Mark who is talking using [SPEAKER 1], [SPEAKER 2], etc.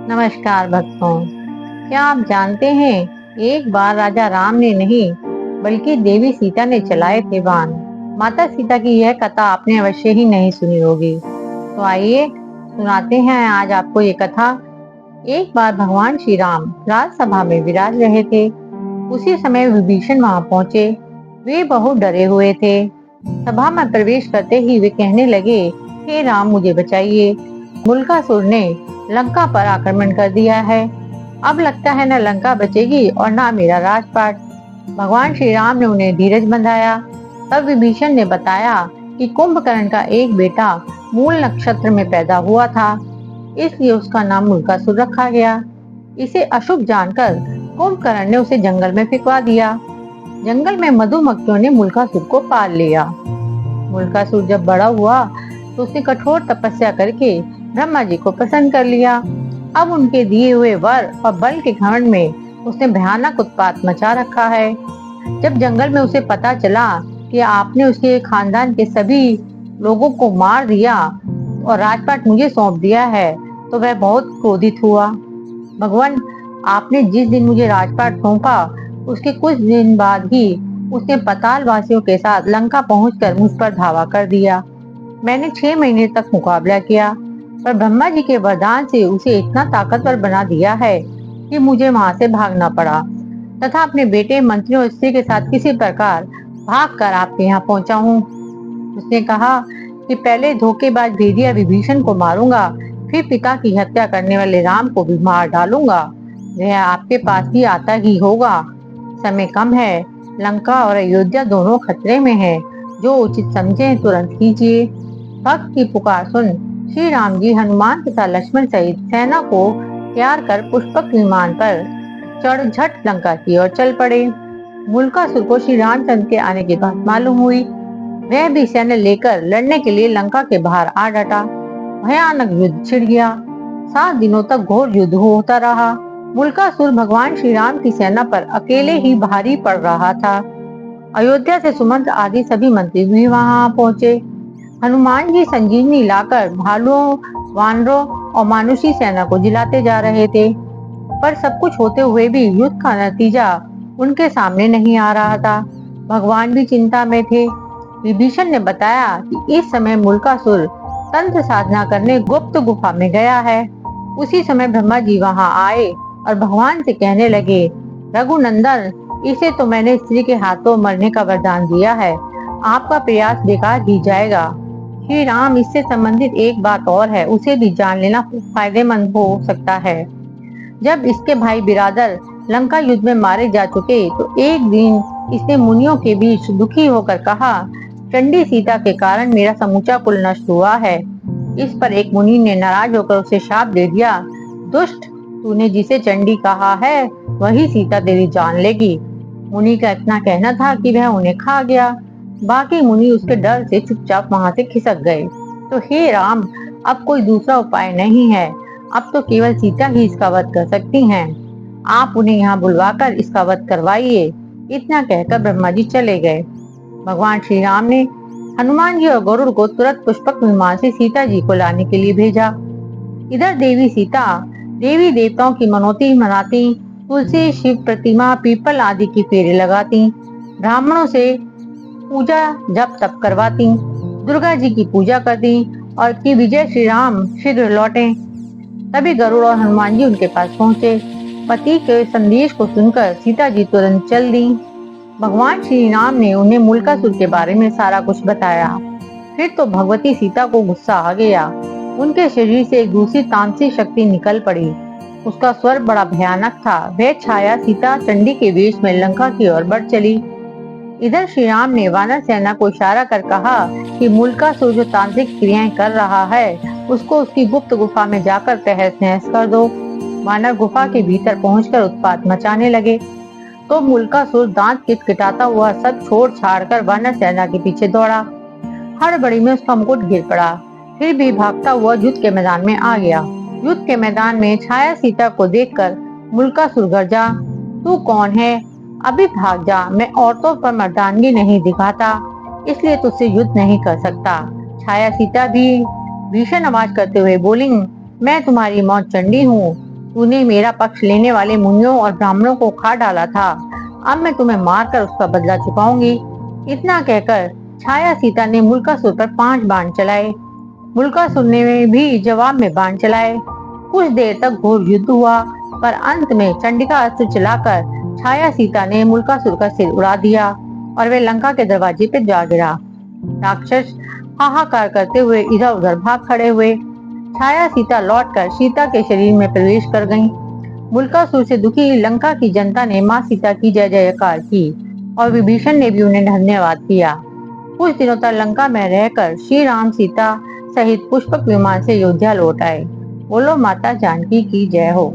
[SPEAKER 1] नमस्कार भक्तों, क्या आप जानते हैं एक बार राजा राम ने नहीं बल्कि देवी सीता ने चलाए थे बाण। माता सीता की यह कथा आपने अवश्य ही नहीं सुनी होगी, तो आइए सुनाते हैं आज आपको ये कथा। एक बार भगवान श्री राम राजसभा में विराज रहे थे। उसी समय विभीषण वहां पहुंचे। वे बहुत डरे हुए थे। सभा में प्रवेश करते ही वे कहने लगे, हे राम मुझे बचाइए, मुल्कासुर ने लंका पर आक्रमण कर दिया है। अब लगता है न लंका बचेगी और न मेरा राजपाट। भगवान श्री राम ने उन्हें धीरज बंधाया। तब विभीषण ने बताया कि कुंभकर्ण का एक बेटा मूल नक्षत्र में पैदा हुआ था, इसलिए उसका नाम मुल्कासुर रखा गया। इसे अशुभ जानकर कुंभकर्ण ने उसे जंगल में फेंकवा दिया। जंगल में मधुमक्खियों ने मुल्कासुर को पाल लिया। मुल्कासुर जब बड़ा हुआ तो उसने कठोर तपस्या करके ब्रह्मा जी को प्रसन्न कर लिया। अब उनके दिए हुए वर और बल के घमंड में उसने भयानक उत्पात मचा रखा है। जब जंगल में उसे पता चला कि आपने उसके खानदान के सभी लोगों को मार दिया और राजपाट मुझे सौंप दिया है, तो वह बहुत क्रोधित हुआ। भगवान, आपने जिस दिन मुझे राजपाट सौंपा उसके कुछ दिन बाद ही उसने पाताल वासियों के साथ लंका पहुंचकर मुझ पर धावा कर दिया। मैंने 6 महीने तक मुकाबला किया, पर ब्रह्मा जी के वरदान से उसे इतना ताकतवर बना दिया है कि मुझे वहां से भागना पड़ा तथा अपने बेटे, मंत्रियों, स्त्री के साथ किसी प्रकार भागकर आपके यहाँ पहुंचा हूँ। उसने कहा कि पहले धोखेबाज भेदिया विभीषण को मारूंगा, फिर पिता की हत्या करने वाले राम को भी मार डालूंगा। वह आपके पास भी आता ही होगा। समय कम है, लंका और अयोध्या दोनों खतरे में है। जो उचित समझे तुरंत कीजिए। भक्त की पुकार सुन श्री राम जी हनुमान तथा लक्ष्मण सहित सेना को तैयार कर पुष्पक विमान पर चढ़ झट लंका की ओर चल पड़े। मुल्कासुर को श्री रामचंद्र के आने की बात मालूम हुई। वह भी सैन्य लेकर लड़ने के लिए लंका के बाहर आ डटा। भयानक युद्ध छिड़ गया। 7 दिनों तक घोर युद्ध होता रहा। मुल्कासुर भगवान श्री राम की सेना पर अकेले ही भारी पड़ रहा था। अयोध्या से सुमंत्र आदि सभी मंत्री भी वहां पहुंचे। हनुमान जी संजीवनी लाकर भालुओं, वानरों और मानुषी सेना को जिलाते जा रहे थे, पर सब कुछ होते हुए भी युद्ध का नतीजा उनके सामने नहीं आ रहा था। भगवान भी चिंता में थे। विभीषण ने बताया कि इस समय मुल्कासुर तंत्र साधना करने गुप्त गुफा में गया है। उसी समय ब्रह्मा जी वहां आए और भगवान से कहने लगे, रघुनंदन, इसे तो मैंने स्त्री के हाथों मरने का वरदान दिया है, आपका प्रयास बेकार ही जाएगा। श्री राम, इससे संबंधित एक बात और है, उसे भी जान लेना फायदेमंद हो सकता है। जब इसके भाई बिरादर लंका युद्ध में मारे जा चुके तो एक दिन इसने मुनियों के बीच दुखी होकर कहा, चंडी सीता के कारण मेरा समूचा कुल नष्ट हुआ है। इस पर एक मुनि ने नाराज होकर उसे शाप दे दिया, दुष्ट, तूने जिसे चंडी कहा है वही सीता तेरी जान लेगी। मुनि का इतना कहना था कि वह उन्हें खा गया। बाकी मुनि उसके डर से चुपचाप वहां से खिसक गए। तो हे राम, अब कोई दूसरा उपाय नहीं है। अब तो केवल सीता ही इसका वध कर सकती हैं। आप उन्हें यहाँ बुलवाकर इसका वध करवाइए। इतना कहकर ब्रह्मा जी चले गए। भगवान श्री राम ने हनुमान जी और गरुड़ को तुरंत पुष्पक विमान से सीता जी को लाने के लिए भेजा। इधर देवी सीता देवी देवताओं की मनौती मनाती, तुलसी, शिव प्रतिमा, पीपल आदि की फेरे लगाती, ब्राह्मणों से पूजा जप तप करवाती, दुर्गा जी की पूजा करती और कि विजय श्री राम शीघ्र लौटे। तभी गरुड़ और हनुमान जी उनके पास पहुंचे। पति के संदेश को सुनकर सीता जी तुरंत चल दी। भगवान श्री राम ने उन्हें मुल्कासुर के बारे में सारा कुछ बताया। फिर तो भगवती सीता को गुस्सा आ गया। उनके शरीर से एक दूसरी तामसिक शक्ति निकल पड़ी। उसका स्वर बड़ा भयानक था। वह छाया सीता चंडी के वेश में लंका की ओर बढ़ चली। इधर श्री राम ने वानर सेना को इशारा कर कहा कि मुल्कासुर जो तांत्रिक क्रियाएं कर रहा है उसको उसकी गुप्त गुफा में जाकर तहस नहस कर दो। वानर गुफा के भीतर पहुंचकर उत्पात मचाने लगे तो मुल्कासुर दांत किटकिटाता हुआ सब छोड़ छाड़ कर वानर सेना के पीछे दौड़ा। हड़बड़ी में उसका मुकुट गिर पड़ा, फिर भी भागता हुआ युद्ध के मैदान में आ गया। युद्ध के मैदान में छाया सीता को देखकर मुल्कासुर गरजा, तू कौन है? अभी भाग जा, मैं औरतों पर मर्दानगी नहीं दिखाता। इसलिए तुझसे युद्ध नहीं कर सकता। छाया सीता भी भीषण आवाज करते हुए बोली, मैं तुम्हारी मौत चंडी हूँ। तूने मेरा पक्ष लेने वाले मुनियों और ब्राह्मणों को खा डाला था। अब मैं तुम्हें मारकर उसका बदला चुकाऊंगी। इतना कहकर छाया सीता ने मुल्कासुर पर 5 बाण चलाए। मुल्कासुर ने भी जवाब में बाण चलाए। कुछ देर तक घोर युद्ध हुआ, पर अंत में चंडिका अस्त्र चलाकर छाया सीता ने मुल्कासुर का सिर उड़ा दिया और वे लंका के दरवाजे पर जा गिरा। राक्षस हाहाकार करते हुए इधर उधर भाग खड़े हुए। छाया सीता लौटकर सीता के शरीर में प्रवेश कर गईं। मुल्कासुर से दुखी लंका की जनता ने मां सीता की जय जयकार की और विभीषण ने भी उन्हें धन्यवाद किया। कुछ दिनों तक लंका में रहकर श्री राम सीता सहित पुष्पक विमान से अयोध्या लौट आए। बोलो माता जानकी की जय हो।